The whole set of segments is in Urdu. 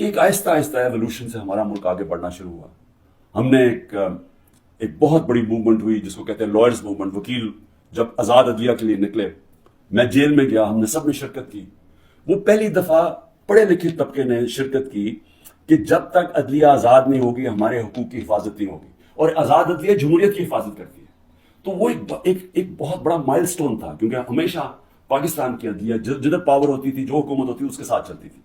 کہ ایک آہستہ آہستہ ایوولوشن سے ہمارا ملک آگے بڑھنا شروع ہوا. ہم نے ایک بہت بڑی موومنٹ ہوئی جس کو کہتے ہیں لائرز موومنٹ. وکیل جب آزاد عدلیہ کے لیے نکلے, میں جیل میں گیا, ہم نے سب نے شرکت کی. وہ پہلی دفعہ پڑھے لکھے طبقے نے شرکت کی کہ جب تک عدلیہ آزاد نہیں ہوگی ہمارے حقوق کی حفاظت نہیں ہوگی, اور آزاد عدلیہ جمہوریت کی حفاظت کرتی ہے. تو وہ ایک بہت بڑا مائل سٹون تھا, کیونکہ ہمیشہ پاکستان کی عدلیہ جدھر پاور ہوتی تھی, جو حکومت ہوتی تھی اس کے ساتھ چلتی تھی,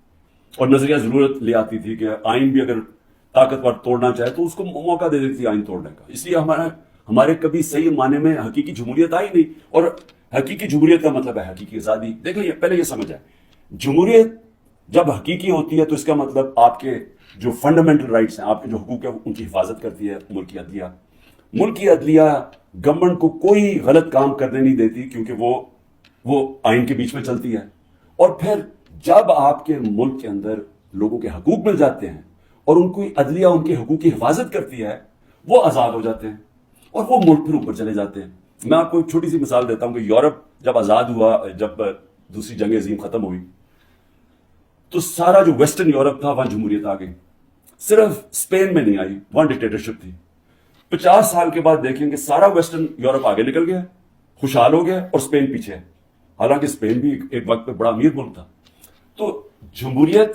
اور نظریہ ضرورت لے آتی تھی کہ آئین بھی اگر طاقتور توڑنا چاہے تو اس کو موقع دے دیتی تھی آئین توڑنے کا. اس لیے ہمارے کبھی صحیح معنی میں حقیقی جمہوریت آئی نہیں. اور حقیقی جمہوریت کا مطلب ہے حقیقی آزادی. دیکھیں پہلے یہ سمجھ آئے, جمہوریت جب حقیقی ہوتی ہے تو اس کا مطلب آپ کے جو فنڈامنٹل رائٹس ہیں, آپ کے جو حقوق ہیں, ان کی حفاظت کرتی ہے ملکی عدلیہ. ملکی عدلیہ گورنمنٹ کو کوئی غلط کام کرنے نہیں دیتی, کیونکہ وہ آئین کے بیچ میں چلتی ہے. اور پھر جب آپ کے ملک کے اندر لوگوں کے حقوق مل جاتے ہیں اور ان کو عدلیہ ان کے حقوق کی حفاظت کرتی ہے, وہ آزاد ہو جاتے ہیں اور وہ ملک پھر اوپر چلے جاتے ہیں. میں آپ کو ایک چھوٹی سی مثال دیتا ہوں کہ یورپ جب آزاد ہوا, جب دوسری جنگ عظیم ختم ہوئی, تو سارا جو ویسٹرن یورپ تھا وہاں جمہوریت آ گئی. صرف اسپین میں نہیں آئی, وہاں ڈکٹیٹرشپ تھی. 50 سال کے بعد دیکھیں کہ سارا ویسٹرن یورپ آگے نکل گیا, خوشحال ہو گیا, اور اسپین پیچھے ہے. حالانکہ اسپین بھی ایک وقت پہ بڑا امیر ملک تھا. تو جمہوریت,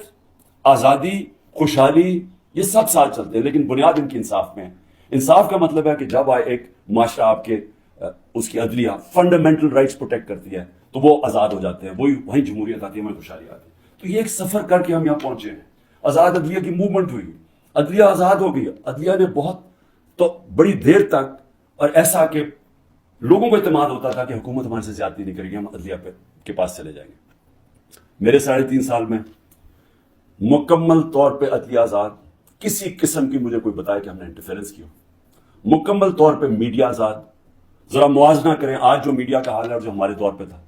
آزادی, خوشحالی, یہ سب ساتھ چلتے ہیں, لیکن بنیاد ان کی انصاف میں ہے. انصاف کا مطلب ہے کہ جب ایک معاشرہ آپ کے اس کی عدلیہ فنڈامنٹل رائٹس پروٹیکٹ کرتی ہے تو وہ آزاد ہو جاتے ہیں, وہی جمہوریت آتی ہے, وہیں خوشحالی آتی ہے. تو یہ ایک سفر کر کے ہم یہاں پہنچے ہیں. آزاد عدلیہ کی موومنٹ ہوئی, عدلیہ آزاد ہو گئی. عدلیہ نے بہت تو بڑی دیر تک, اور ایسا کہ لوگوں کو اعتماد ہوتا تھا کہ حکومت ہمارے سے زیادتی نہیں کرے گی, ہم عدلیہ کے پاس چلے جائیں گے. میرے 3.5 سال میں مکمل طور پہ عدلیہ آزاد, کسی قسم کی مجھے کوئی بتائے کہ ہم نے انٹرفیرنس کی ہو. مکمل طور پہ میڈیا آزاد. ذرا موازنہ کریں آج جو میڈیا کا حال ہے اور جو ہمارے دور پہ تھا.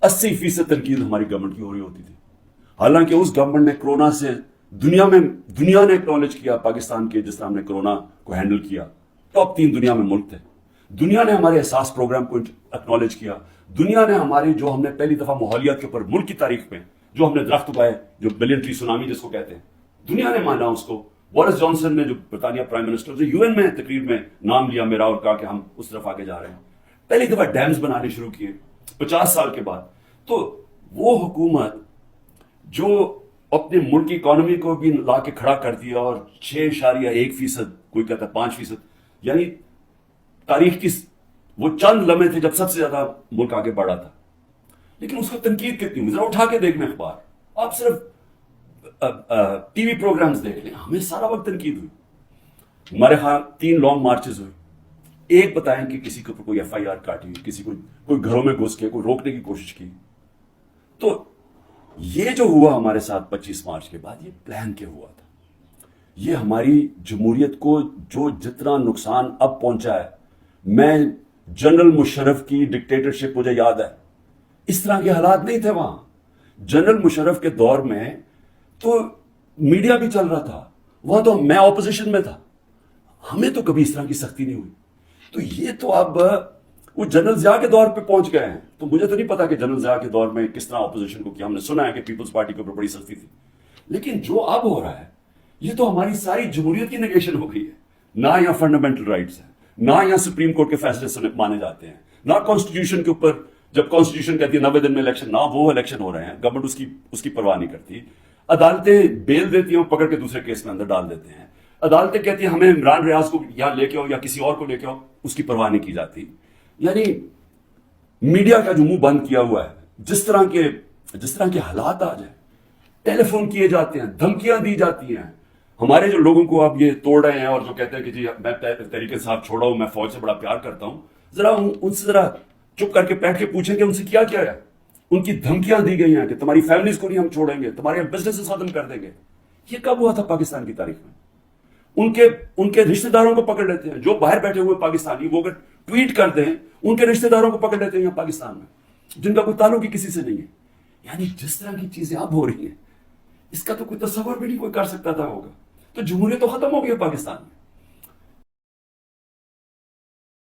80% تنقید ہماری گورنمنٹ کی ہو رہی ہوتی تھی, حالانکہ اس گورنمنٹ نے کورونا سے دنیا نے اکنالج کیا پاکستان کے, جس طرح ہم نے کورونا کو ہینڈل کیا. ٹاپ 3 دنیا میں ملک تھے. دنیا نے ہمارے احساس پروگرام کو اکنالج کیا. دنیا نے ہماری جو ہم نے پہلی دفعہ ماحولیات کے اوپر ملک کی تاریخ میں جو ہم نے درخت اگائے, جو بلین ٹری سونامی جس کو کہتے ہیں, دنیا نے مانا اس کو. بورس جانسن نے, جو برطانیہ پرائم منسٹر, جو UN میں تقریر میں نام لیا میرا اور کہا کہ ہم اس طرف آگے جا رہے ہیں. پہلی دفعہ ڈیمز بنانے شروع کیے 50 سال کے بعد. تو وہ حکومت جو اپنے ملک کی اکانومی کو بھی لا کے کھڑا کر دیا, اور 6.1%, کوئی کہتا ہے 5%, یعنی تاریخ کی وہ چند لمحے تھے جب سب سے زیادہ ملک آگے بڑھا تھا. لیکن اس کو تنقید کتنی ہوئی, ذرا اٹھا کے دیکھ لیں اخبار, آپ صرف ٹی وی پروگرامز دیکھ لیں, ہمیں سارا وقت تنقید ہوئی. ہمارے ہاں 3 لانگ مارچز ہوئے. ایک بتائیں کہ کسی کے اوپر کوئی FIR کاٹی, کسی کوئی گھروں میں گھس کے کوئی روکنے کی کوشش کی. تو یہ جو ہوا ہمارے ساتھ 25 مارچ کے بعد, یہ پلان کے ہوا تھا. یہ ہماری جمہوریت کو جو جتنا نقصان اب پہنچا ہے, میں جنرل مشرف کی ڈکٹیٹرشپ مجھے یاد ہے, اس طرح کے حالات نہیں تھے وہاں. جنرل مشرف کے دور میں تو میڈیا بھی چل رہا تھا, وہاں تو میں اپوزیشن میں تھا, ہمیں تو کبھی اس طرح کی سختی نہیں ہوئی. تو یہ تو اب وہ جنرل ضیاء کے دور پہ پہنچ گئے ہیں. تو مجھے تو نہیں پتا کہ جنرل ضیاء کے دور میں کس طرح اپوزیشن کو کیا. ہم نے سنا ہے کہ پیپلز پارٹی کے اوپر بڑی سختی تھی, لیکن جو اب ہو رہا ہے یہ تو ہماری ساری جمہوریت کی نیگیشن ہو گئی ہے. نہ یہاں فنڈامنٹل رائٹس ہیں, نہ یہاں سپریم کورٹ کے فیصلے مانے جاتے ہیں, نہ کانسٹیٹیوشن کے اوپر جب کانسٹیٹیوشن کہتی ہے 90 دن میں الیکشن, نہ وہ الیکشن ہو رہے ہیں. گورنمنٹ اس کی پرواہ نہیں کرتی. عدالتیں بیل دیتی ہیں, پکڑ کے دوسرے کیس میں اندر ڈال دیتے ہیں. عدالتیں کہتی ہیں ہمیں عمران ریاض کو یہاں لے کے آؤ یا کسی اور کو لے کے آؤ, اس کی پرواہ نہیں کی جاتی. یعنی میڈیا کا جو منہ بند کیا ہوا ہے, جس طرح کے حالات آ جائیں, ٹیلی فون کیے جاتے ہیں, دھمکیاں دی جاتی ہیں. ہمارے جو لوگوں کو اب یہ توڑ رہے ہیں اور جو کہتے ہیں کہ جی میں تحریک انصاف چھوڑا ہوں, میں فوج سے بڑا پیار کرتا ہوں, ذرا ان سے ذرا چپ کر کے بیٹھ کے پوچھیں کہ ان سے کیا کیا ہے. ان کی دھمکیاں دی گئی ہیں کہ تمہاری فیملیز کو نہیں ہم چھوڑیں گے, تمہارے بزنس ختم کر دیں گے. یہ کب ہوا تھا پاکستان کی تاریخ میں؟ ان کے رشتہ داروں کو پکڑ لیتے ہیں, جو باہر بیٹھے ہوئے پاکستانی, وہ اگر ٹویٹ کر دیں ان کے رشتہ داروں کو پکڑ لیتے ہیں یہاں پاکستان میں, جن کا کوئی تعلق ہی کسی سے نہیں ہے. یعنی جس طرح کی چیزیں اب ہو رہی ہیں, اس کا تو کوئی تصور بھی نہیں کوئی کر سکتا تھا ہوگا. تو جمہوریت تو ختم ہو گئی ہے پاکستان میں.